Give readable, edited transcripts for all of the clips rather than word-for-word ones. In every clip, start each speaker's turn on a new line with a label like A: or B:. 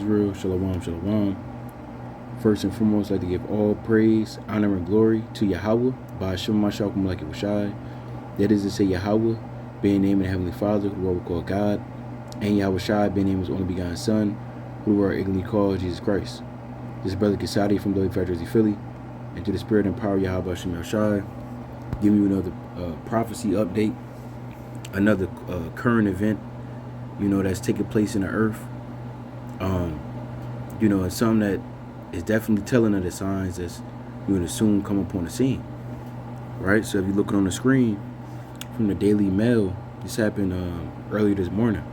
A: Israel. Shalom, shalom. First and foremost, I'd like to give all praise, honor, and glory to Yahweh, by Hashem Mashakum like Shai. That is to say, Yahweh, being named the Heavenly Father, who we call God, and Yahweh Shai, being named His only begotten Son, who we are ignorantly called Jesus Christ. This is Brother Kasadi from Galilee, Jersey, Philly, and to the Spirit and power of Yahweh Hashem Shai, giving you another prophecy update, another current event, that's taking place in the earth. It's something that is definitely telling of the signs that's going to soon come upon the scene, right? So if you look on the screen from the Daily Mail, this happened earlier this morning,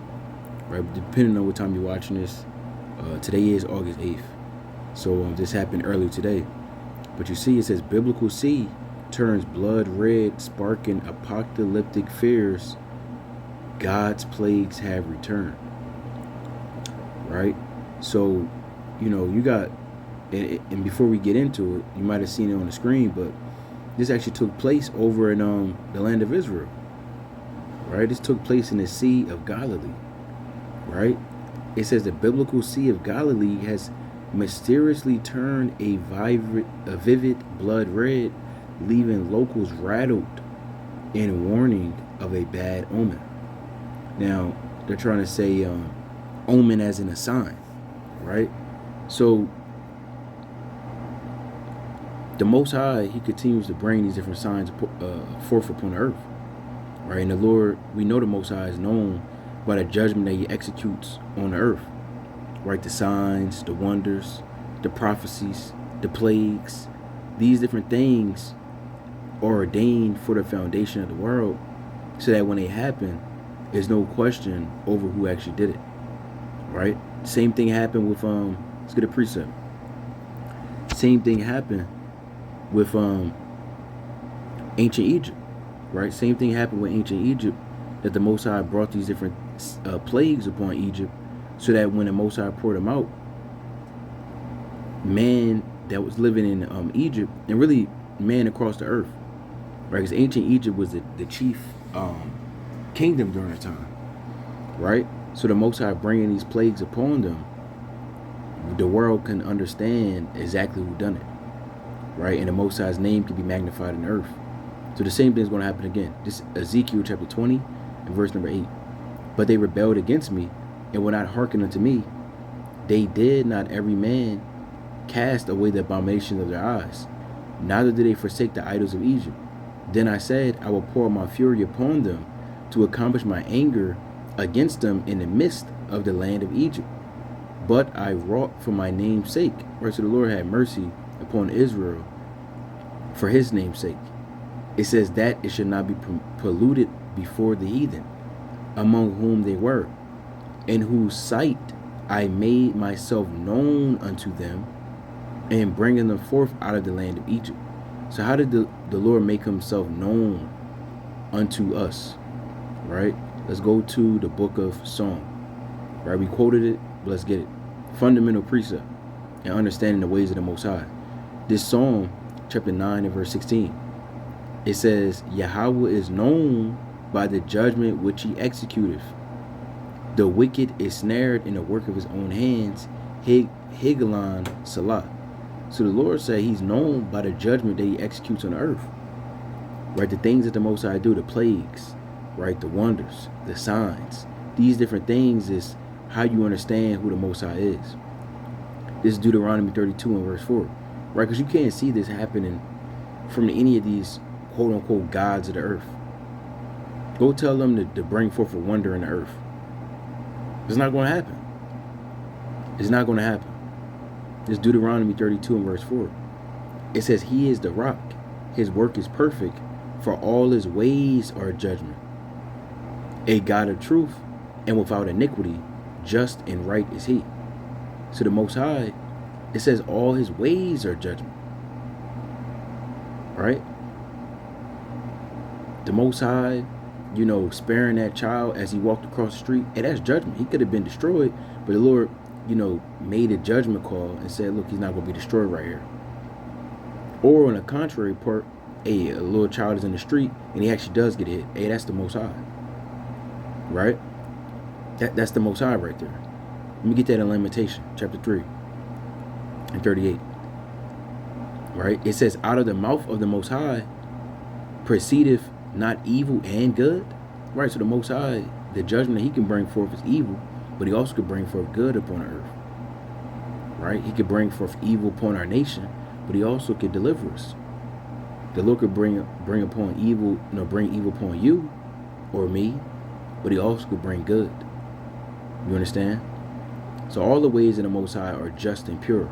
A: right? Depending on what time you're watching this, today is August 8th. So this happened earlier today. But you see, it says biblical sea turns blood red, sparking apocalyptic fears. God's plagues have returned, right? So, you got, and before we get into it, you might have seen it on the screen, but this actually took place over in the land of Israel, right? This took place in the Sea of Galilee, right? It says the biblical Sea of Galilee has mysteriously turned a vivid blood red, leaving locals rattled and warning of a bad omen. Now, they're trying to say omen as in a sign, right? So, the Most High, He continues to bring these different signs forth upon the earth, right? And the Lord, we know the Most High is known by the judgment that He executes on the earth, right? The signs, the wonders, the prophecies, the plagues, these different things are ordained for the foundation of the world, so that when they happen, there's no question over who actually did it, right? Same thing happened with let's get a precept. Same thing happened with ancient Egypt, right? Same thing happened with ancient Egypt, that the Most High brought these different plagues upon Egypt, so that when the Most High poured them out, man that was living in Egypt, and really man across the earth, right? Because ancient Egypt was the chief kingdom during the time, right? So the Most High bringing these plagues upon them, the world can understand exactly who done it, right? And the Most High's name can be magnified in the earth. So the same thing is going to happen again. This Ezekiel chapter 20 and verse number 8. But they rebelled against me and would not hearken unto me. They did not every man cast away the abomination of their eyes, neither did they forsake the idols of Egypt. Then I said, I will pour my fury upon them to accomplish my anger against them in the midst of the land of Egypt. But I wrought for my name's sake. Right, so the Lord had mercy upon Israel for His name's sake. It says that it should not be polluted before the heathen, among whom they were, in whose sight I made myself known unto them, and bringing them forth out of the land of Egypt. So how did the Lord make Himself known unto us, right? Let's go to the book of Psalm, right? We quoted it, but let's get it. Fundamental precept and understanding the ways of the Most High. This Psalm, chapter 9 and verse 16, it says, Yahweh is known by the judgment which He executeth. The wicked is snared in the work of his own hands. Higalon Salah. So the Lord said He's known by the judgment that He executes on the earth, right? The things that the Most High do, the plagues, right? The wonders, the signs, these different things is how you understand who the Most High is. This is Deuteronomy 32 and verse 4, right? Because you can't see this happening from any of these quote unquote gods of the earth. Go tell them to bring forth a wonder in the earth. It's not going to happen. It's not going to happen. This Deuteronomy 32 and verse 4. It says, He is the rock. His work is perfect, for all His ways are judgment. A God of truth and without iniquity, just and right is He. So the Most High, it says all His ways are judgment, right? The Most High, sparing that child as he walked across the street, and that's judgment. He could have been destroyed, but the Lord, made a judgment call and said, look, he's not going to be destroyed right here. Or on the contrary part, a little child is in the street and he actually does get hit. Hey, that's the Most High, right? That's the Most High right there. Let me get that in Lamentation, chapter 3 and 38. Right? It says, out of the mouth of the Most High proceedeth not evil and good. Right? So the Most High, the judgment that he can bring forth is evil, but he also could bring forth good upon the earth. Right? He could bring forth evil upon our nation, but he also could deliver us. The Lord could bring upon evil, bring evil upon you or me, but he also could bring good. You understand? So all the ways of the Most High are just and pure.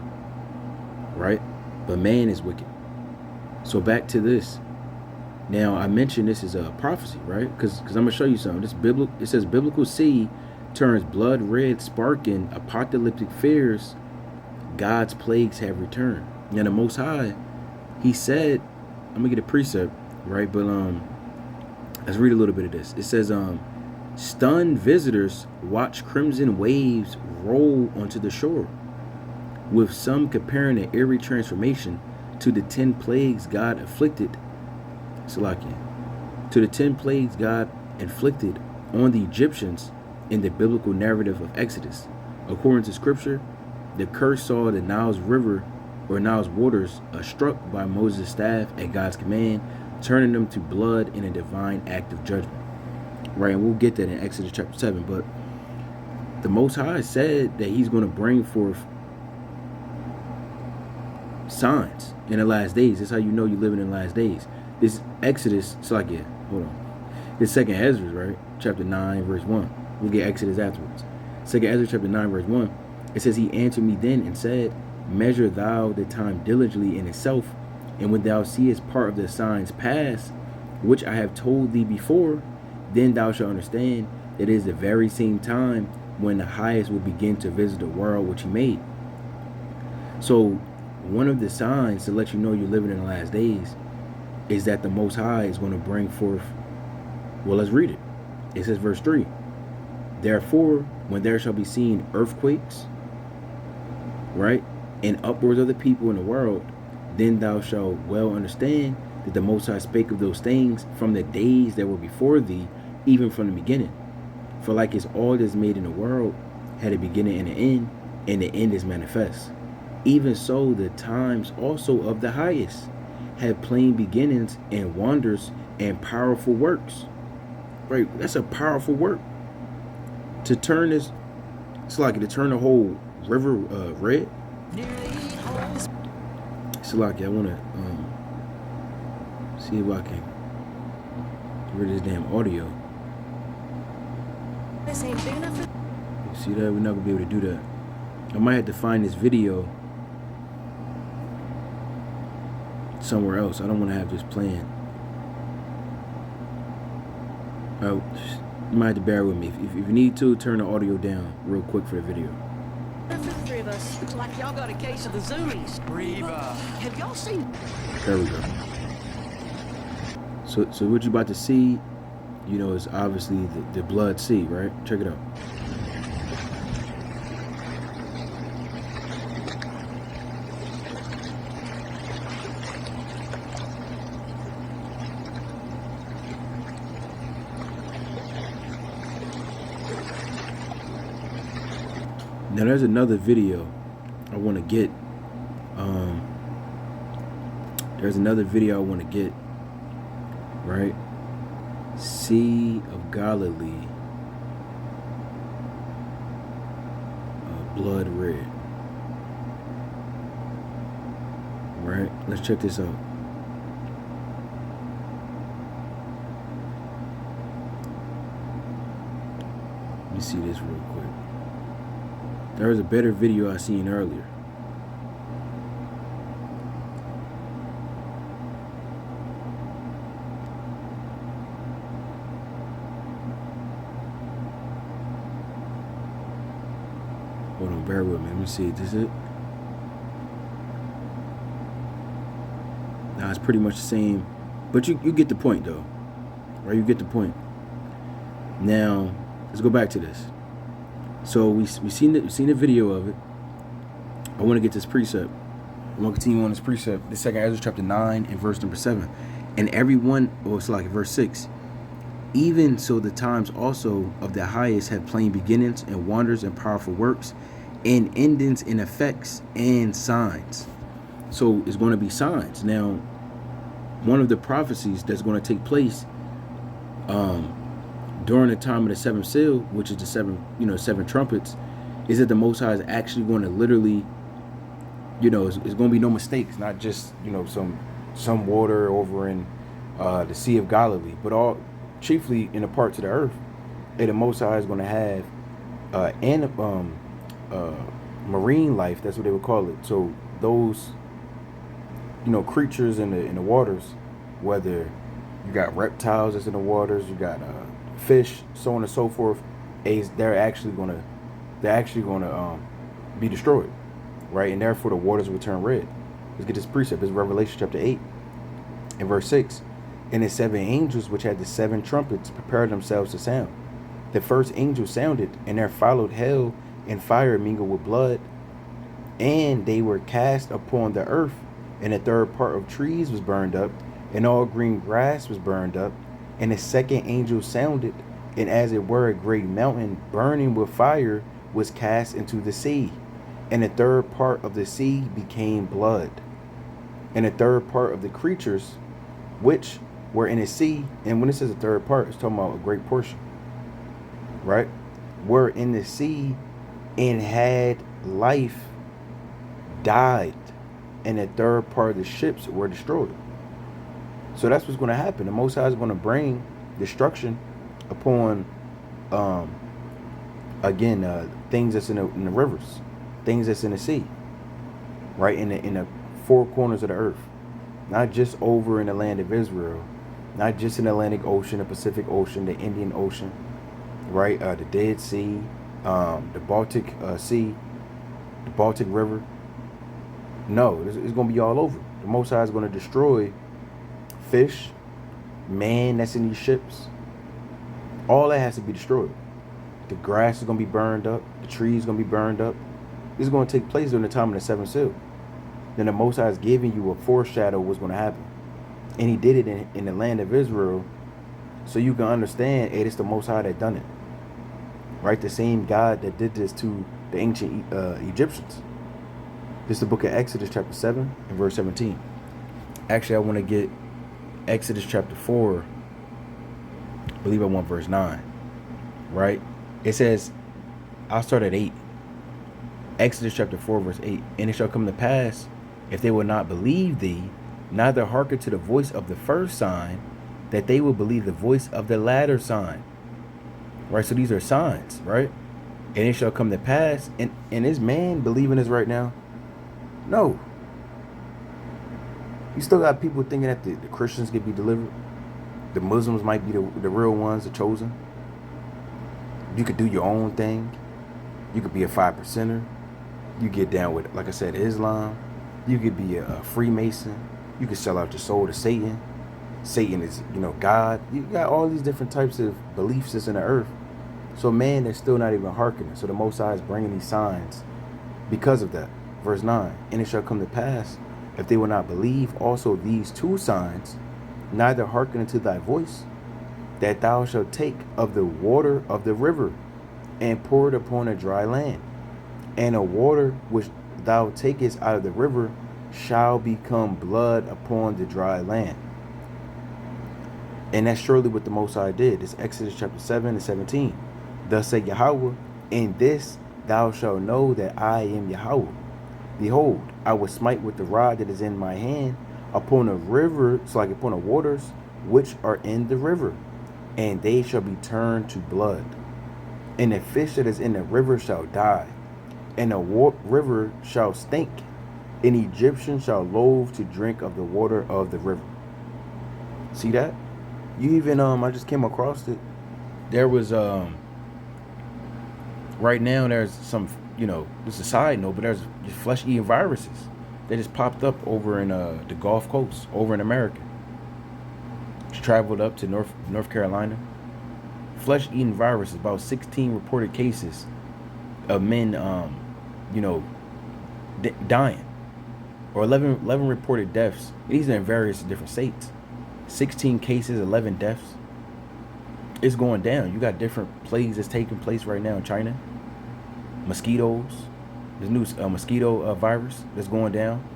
A: Right? But man is wicked. So back to this. Now I mentioned this is a prophecy, right? Because I'm gonna show you something. It says biblical sea turns blood red, sparking apocalyptic fears. God's plagues have returned. Now the Most High, he said, I'm gonna get a precept, right? But let's read a little bit of this. It says, stunned visitors watch crimson waves roll onto the shore, with some comparing the eerie transformation to the 10 plagues God afflicted. To the 10 plagues God inflicted on the Egyptians in the biblical narrative of Exodus. According to scripture, the curse saw the Nile's river or Nile's waters struck by Moses' staff at God's command, turning them to blood in a divine act of judgment. Right, and we'll get that in Exodus chapter 7. But the Most High said that he's going to bring forth signs in the last days. That's how you know you're living in the last days. This Exodus, hold on. This second Ezra, right? Chapter 9, verse 1. We'll get Exodus afterwards. Second Ezra chapter 9, verse 1. It says, he answered me then and said, measure thou the time diligently in itself, and when thou seest part of the signs pass, which I have told thee before, then thou shalt understand that it is the very same time when the highest will begin to visit the world which he made. So one of the signs to let you know you're living in the last days is that the Most High is going to bring forth, well, let's read it. It says, verse 3, therefore, when there shall be seen earthquakes, right, and upwards of the people in the world, then thou shalt well understand that the Most High spake of those things from the days that were before thee, even from the beginning. For like as all that is made in the world had a beginning and an end, and the end is manifest, even so the times also of the highest have plain beginnings and wonders and powerful works. Right? That's a powerful work. To turn this, it's like to turn the whole river red. It's like I want to see if I can get rid of this damn audio. You see that? We're not gonna be able to do that. I might have to find this video somewhere else. I don't want to have this playing. You might have to bear with me. If you need to, turn the audio down real quick for the video.
B: Three of us. Looks like y'all got a case of the zoomies. Reba. Have y'all seen?
A: There we go. So what you about to see, is obviously the blood sea, right? Check it out. Now there's another video I want to get. Right? Sea of Galilee, blood red. Right? Let's check this out. Let me see this real quick. There was a better video I seen earlier. Hold on, bear with me. Let me see. This is it. Now it's pretty much the same, but you get the point though, right? You get the point. Now let's go back to this. So we've seen the video of it. I want to get this precept. I want to continue on this precept. The second Ezra chapter 9 and verse number 7. And everyone, it's like verse 6. Even so, the times also of the highest have plain beginnings and wonders and powerful works and endings and effects and signs. So it's going to be signs. Now, one of the prophecies that's going to take place um, during the time of the seventh seal, which is the seven trumpets, is that the Most High is actually going to literally, it's going to be no mistakes, not just some water over in the Sea of Galilee, but all chiefly in the parts of the earth. And the Most High is going to have and marine life. That's what they would call it. So those creatures in the waters, whether you got reptiles that's in the waters, you got fish, so on and so forth, they're actually gonna be destroyed, right? And therefore the waters will turn red. Let's get this precept. It's Revelation chapter 8 and verse 6. And the seven angels which had the seven trumpets prepared themselves to sound. The first angel sounded, and there followed hell and fire mingled with blood, and they were cast upon the earth, and the third part of trees was burned up, and all green grass was burned up. And the second angel sounded, and as it were a great mountain burning with fire was cast into the sea, and the third part of the sea became blood. And the third part of the creatures which were in the sea, and when it says a third part, it's talking about a great portion, right? Were in the sea and had life, died, and the third part of the ships were destroyed. So that's what's going to happen. The Most High is going to bring destruction upon, things that's in the rivers, things that's in the sea, right? In the four corners of the earth, not just over in the land of Israel, not just in the Atlantic Ocean, the Pacific Ocean, the Indian Ocean, right? The Dead Sea, the Baltic Sea, the Baltic River. No, it's going to be all over. The Most High is going to destroy fish, man that's in these ships. All that has to be destroyed. The grass is going to be burned up. The trees are going to be burned up. This is going to take place during the time of the seventh seal. Then the Most High is giving you a foreshadow of what's going to happen. And he did it in the land of Israel so you can understand, hey, it's the Most High that done it. Right? The same God that did this to the ancient Egyptians. This is the book of Exodus chapter 7 and verse 17. Actually, I want to get Exodus chapter 4, I believe I want verse 9, right? It says, I'll start at 8. Exodus chapter 4, verse 8. And it shall come to pass, if they will not believe thee, neither hearken to the voice of the first sign, that they will believe the voice of the latter sign. Right? So these are signs, right? And it shall come to pass, and is man believing this right now? No. You still got people thinking that the Christians could be delivered. The Muslims might be the real ones, the chosen. You could do your own thing. You could be a 5%er. You get down with, like I said, Islam. You could be a Freemason. You could sell out your soul to Satan. Satan is, God. You got all these different types of beliefs that's in the earth. So man, they're still not even hearkening. So the Most High is bringing these signs because of that. Verse 9, and it shall come to pass, if they will not believe also these two signs, neither hearken unto thy voice, that thou shalt take of the water of the river, and pour it upon a dry land. And the water which thou takest out of the river shall become blood upon the dry land. And that's surely what the Most High did. It's Exodus chapter 7 and 17. Thus said Yahweh, in this thou shalt know that I am Yahweh. Behold, I will smite with the rod that is in my hand upon a river, so like upon the waters which are in the river, and they shall be turned to blood. And the fish that is in the river shall die, and the river shall stink, and Egyptians shall loathe to drink of the water of the river. See that? You even I just came across it. There was right now there's some, this is a side note, but there's flesh-eating viruses that just popped up over in the Gulf Coast, over in America. It's traveled up to North Carolina. Flesh-eating viruses, about 16 reported cases of men, dying, or 11 reported deaths. These are in various different states. 16 cases, 11 deaths. It's going down. You got different plagues that's taking place right now in China. Mosquitoes. There's new mosquito virus that's going down.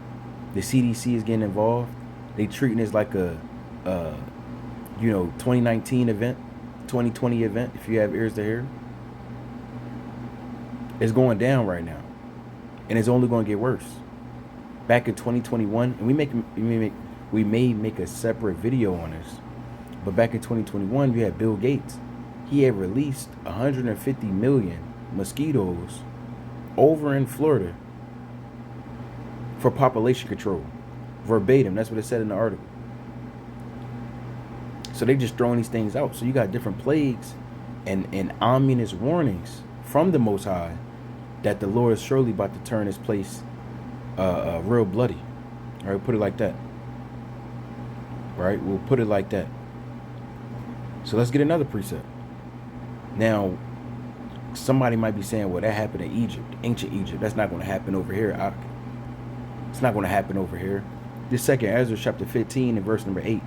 A: The CDC is getting involved. They treating this like a 2019 event, 2020 event. If you have ears to hear, it's going down right now, and it's only going to get worse. Back in 2021, and we may make a separate video on this, but back in 2021, you had Bill Gates. He had released 150 million mosquitoes over in Florida for population control. Verbatim, that's what it said in the article. So they just throwing these things out. So you got different plagues and ominous warnings from the Most High that the Lord is surely about to turn this place real bloody. All right, put it like that. Right, we'll put it like that. So let's get another precept. Now, somebody might be saying, well, that happened in Egypt, ancient Egypt. That's not going to happen over here. It's not going to happen over here. This second Ezra chapter 15 and verse number 8.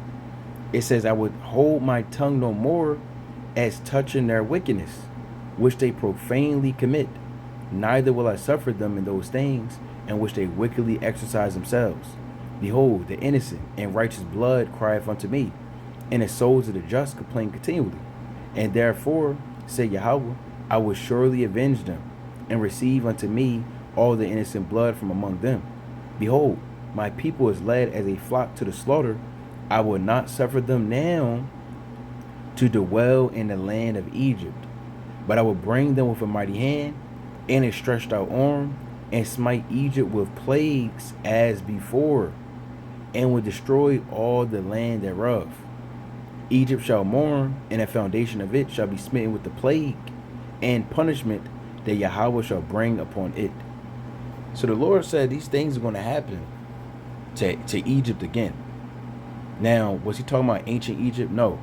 A: It says, I would hold my tongue no more as touching their wickedness, which they profanely commit. Neither will I suffer them in those things in which they wickedly exercise themselves. Behold, the innocent and righteous blood crieth unto me, and the souls of the just complain continually. And therefore, said Yahweh, I will surely avenge them, and receive unto me all the innocent blood from among them. Behold, my people is led as a flock to the slaughter. I will not suffer them now to dwell in the land of Egypt, but I will bring them with a mighty hand and a stretched out arm, and smite Egypt with plagues as before, and will destroy all the land thereof. Egypt shall mourn, and the foundation of it shall be smitten with the plague and punishment that Yahweh shall bring upon it. So the Lord said these things are going to happen to Egypt again. Now, was he talking about ancient Egypt? No.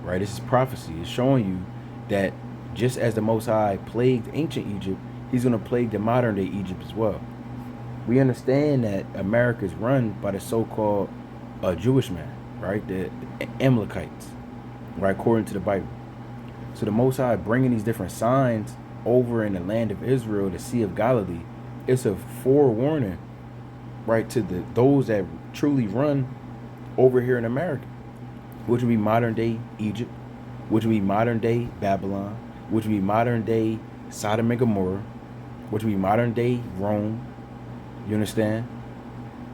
A: Right? This is prophecy. It's showing you that just as the Most High plagued ancient Egypt, he's going to plague the modern day Egypt as well. We understand that America is run by the so-called Jewish man, right? The Amalekites, right? According to the Bible. So the Most High bringing these different signs over in the land of Israel, the Sea of Galilee, it's a forewarning, right, to those that truly run over here in America, which would be modern day Egypt, which would be modern day Babylon, which would be modern day Sodom and Gomorrah, which would be modern day Rome. You understand?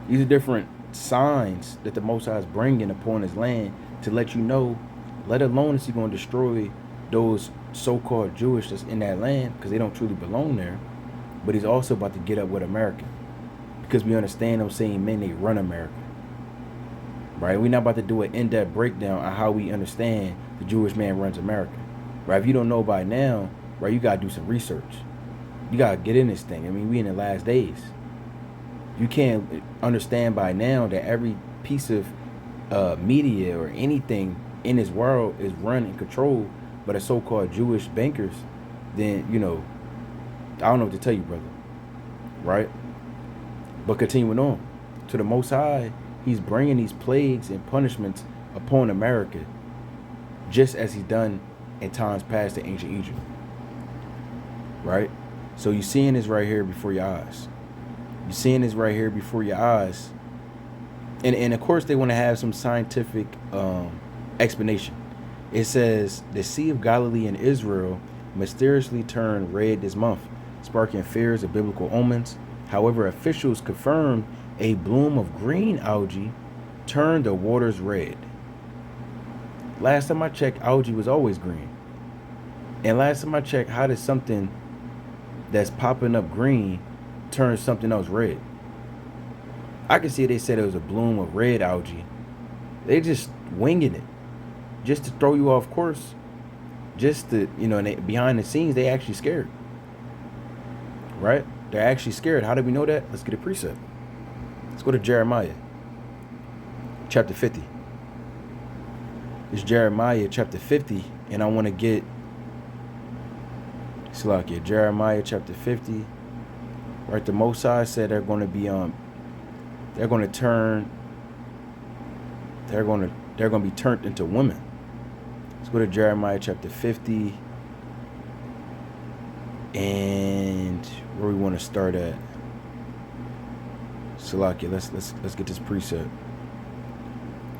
A: These are different signs that the Most High is bringing upon his land to let you know, let alone is he going to destroy those so-called Jewish that's in that land because they don't truly belong there, but he's also about to get up with America because we understand those same men, they run America. Right? We're not about to do an in-depth breakdown on how we understand the Jewish man runs America. Right? If you don't know by now, right, you got to do some research. You got to get in this thing. I mean, we in the last days. You can't understand by now that every piece of media or anything in this world is run and controlled by the so-called Jewish bankers. Then, I don't know what to tell you, brother. Right? But continuing on. To the Most High, he's bringing these plagues and punishments upon America, just as he's done in times past to ancient Egypt. Right? So you're seeing this right here before your eyes. You're seeing this right here before your eyes. And of course, they want to have some scientific explanation. It says, the Sea of Galilee in Israel mysteriously turned red this month, sparking fears of biblical omens. However, officials confirmed a bloom of green algae turned the waters red. Last time I checked, algae was always green. And last time I checked, how does something that's popping up green turn something else red? I can see they said it was a bloom of red algae. They just winging it, just to throw you off course. Just to, and they, behind the scenes, they actually scared. Right? They're actually scared. How do we know that? Let's get a precept. Let's go to Jeremiah chapter 50. It's Jeremiah chapter 50, and I want to get Slakia, Jeremiah chapter 50. Right, the Most High said they're going to be they're going to be turned into women. Let's go to Jeremiah chapter 50. And where we want to start at. Salakia, let's get this precept.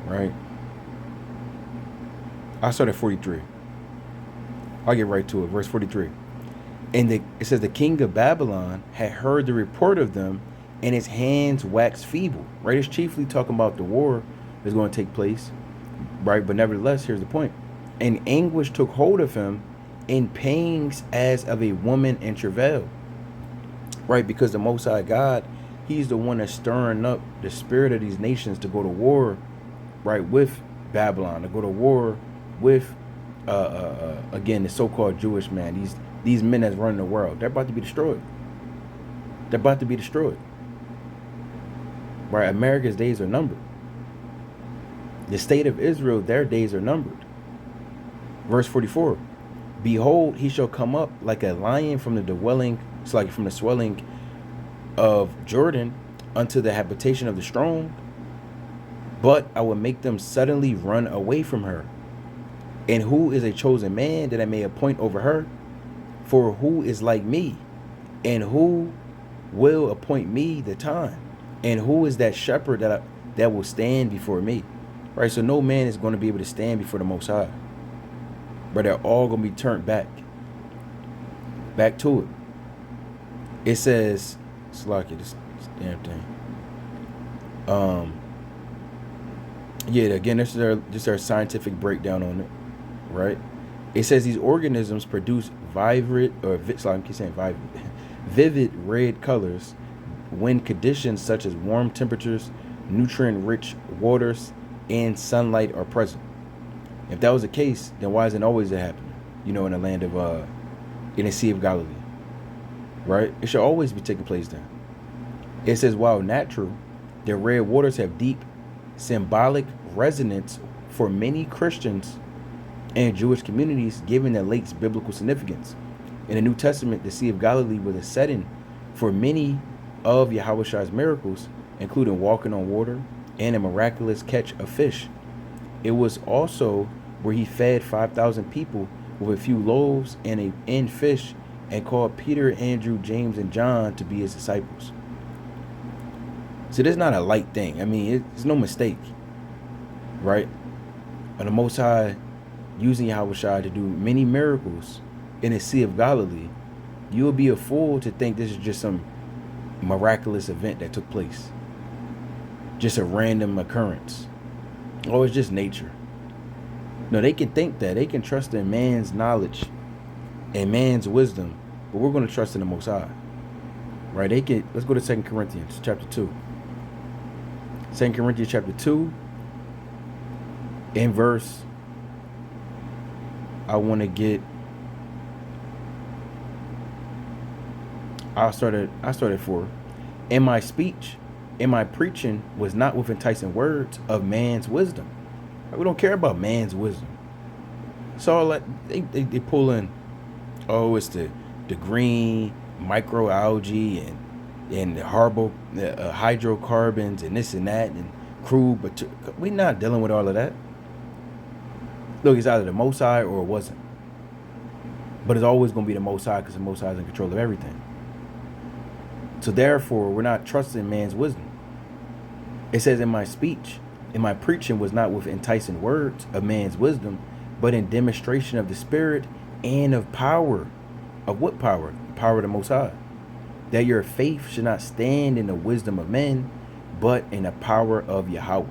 A: Right? I'll start at 43. I'll get right to it. Verse 43. And it says, the king of Babylon had heard the report of them, and his hands waxed feeble. Right? It's chiefly talking about the war that's going to take place. Right? But nevertheless, here's the point. And anguish took hold of him, in pangs as of a woman in travail. Right? Because the Most High God, he's the one that's stirring up the spirit of these nations to go to war, right, with Babylon, to go to war with again, the so-called Jewish man, these men that's running the world. They're about to be destroyed. They're about to be destroyed. Right? America's days are numbered. The state of Israel, their days are numbered. Verse 44. Behold, he shall come up like a lion from the dwelling, it's like from the swelling of Jordan unto the habitation of the strong. But I will make them suddenly run away from her. And who is a chosen man that I may appoint over her? For who is like me? And who will appoint me the time? And who is that shepherd that will stand before me? Right? So no man is going to be able to stand before the Most High. But they're all going to be turned back. Back to it. It says, Slakia, this damn thing. Yeah, again, this is our scientific breakdown on it. Right? It says these organisms produce vivid red colors when conditions such as warm temperatures, nutrient-rich waters, and sunlight are present. If that was the case, then why isn't always that happening? In the land of, in the Sea of Galilee. Right? It should always be taking place then. It says, while natural, the red waters have deep symbolic resonance for many Christians and Jewish communities, given the lake's biblical significance. In the New Testament, the Sea of Galilee was a setting for many of Yahweh's miracles, including walking on water and a miraculous catch of fish. It was also where he fed 5,000 people with a few loaves and fish, and called Peter, Andrew, James, and John to be his disciples. So this is not a light thing. I mean, it's no mistake, right? And the Most High using Yahushua to do many miracles in the Sea of Galilee, you will be a fool to think this is just some miraculous event that took place. Just a random occurrence. Oh, it's just nature. No, they can think that. They can trust in man's knowledge and man's wisdom, but we're going to trust in the Most High. Right? Let's go to 2 Corinthians chapter 2. 2 Corinthians chapter 2 in verse, I'll start at 4. And my speech and my preaching was not with enticing words of man's wisdom. We don't care about man's wisdom. So like they pull in, oh, it's the green microalgae and the hydrocarbons and this and that and crude, but we're not dealing with all of that. Look, it's either the Most High or it wasn't. But it's always going to be the Most High because the Most High is in control of everything. So therefore, we're not trusting man's wisdom. It says, in my speech, in my preaching was not with enticing words of man's wisdom, but in demonstration of the Spirit and of power. Of what power? The power of the Most High. That your faith should not stand in the wisdom of men, but in the power of Yahweh.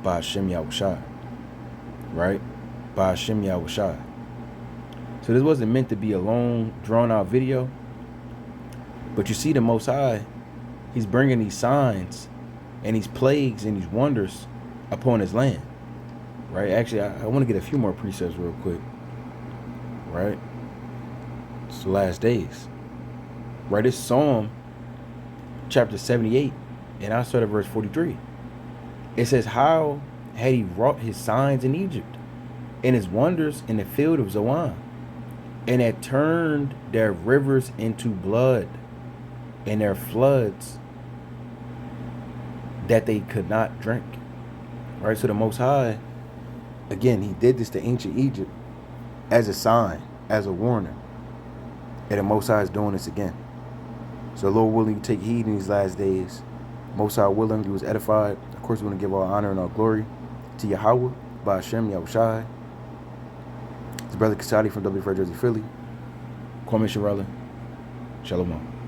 A: By Hashem Yahushai. Right? By Hashem Yahushai. So this wasn't meant to be a long, drawn-out video. But you see the Most High, he's bringing these signs and these plagues and these wonders upon his land. Right? Actually, I want to get a few more precepts real quick. Right? It's the last days. Right? It's Psalm chapter 78. And I start at verse 43. It says, how had he wrought his signs in Egypt and his wonders in the field of Zoan, and had turned their rivers into blood and their floods that they could not drink. Right? So the Most High, again, he did this to ancient Egypt as a sign, as a warning, and the Most High is doing this again. So Lord willing, you take heed in these last days. Most High willing, you was edified. Of course, we want to give all honor and all glory to Yahweh, by Hashem, Yahushai. It's Brother Kasadi from W. Jersey, Philly. Kwame Sharala. Shalom.